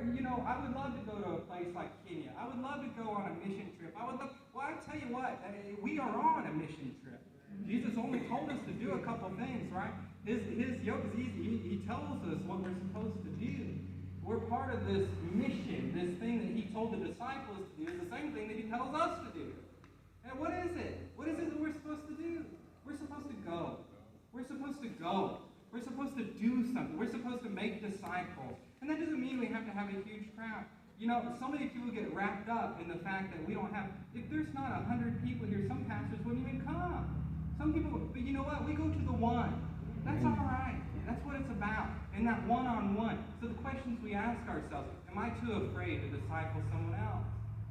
I would love to go to a place like Kenya. I would love to go on a mission trip. Well, I tell you what, we are on a mission trip. Jesus only told us to do a couple things, right? His yoke is easy. He tells us what we're supposed to do. We're part of this mission, this thing that he told the disciples to do is the same thing that he tells us to do. And what is it? What is it that we're supposed to do? We're supposed to go. We're supposed to go. We're supposed to do something. We're supposed to make disciples. And that doesn't mean we have to have a huge crowd. So many people get wrapped up in the fact that we don't have, if there's not 100 people here, some pastors wouldn't even come. Some people, but you know what? We go to the one. That's all right. That's what it's about. And that one-on-one. So the questions we ask ourselves, am I too afraid to disciple someone else?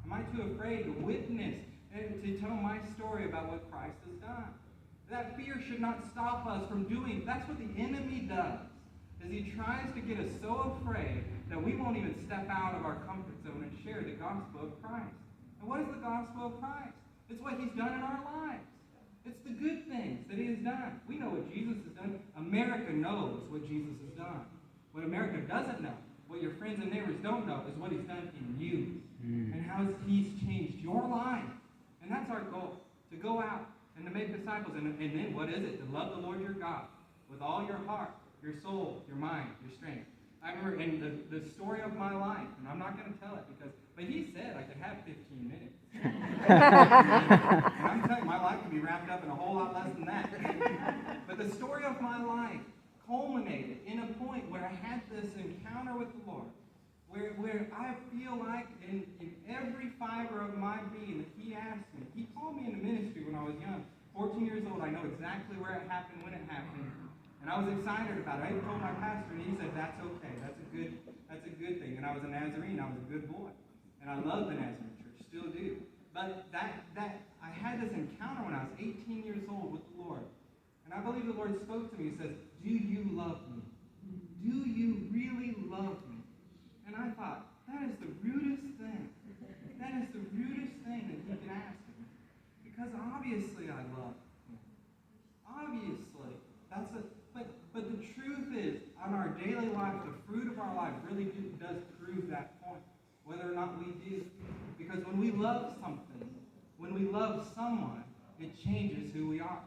Am I too afraid to witness and to tell my story about what Christ has done? That fear should not stop us from doing. That's what the enemy does. Is he tries to get us so afraid that we won't even step out of our comfort zone and share the gospel of Christ. And what is the gospel of Christ? It's what he's done in our lives. It's the good things that he has done. We know what Jesus has done. America knows what Jesus has done. What America doesn't know, what your friends and neighbors don't know, is what he's done in you. And how he's changed your life. And that's our goal, to go out and to make disciples. And then what is it? To love the Lord your God with all your heart, your soul, your mind, your strength. I remember in the story of my life, and I'm not going to tell it but he said I could have 15 minutes. And I'm telling you, my life could be wrapped up in a whole lot less than that. But the story of my life culminated in a point where I had this encounter with the Lord, where I feel like in every fiber of my being that he asked me. He called me into ministry when I was young. 14 years old, I know exactly where it happened, when it happened. And I was excited about it. I even told my pastor, and he said, that's okay. That's a good thing. And I was a Nazarene. I was a good boy. And I loved the Nazarene church, still do. But I had this encounter when I was 18 years old with the Lord. And I believe the Lord spoke to me. He says, do you love me? Do you really love me? And I thought, that is the rudest thing. That is the rudest thing that he can ask me. Because obviously I love him. Obviously. But the truth is, on our daily life, the fruit of our life really does prove that point. Whether or not we do. Because when we love something, when we love someone, it changes who we are.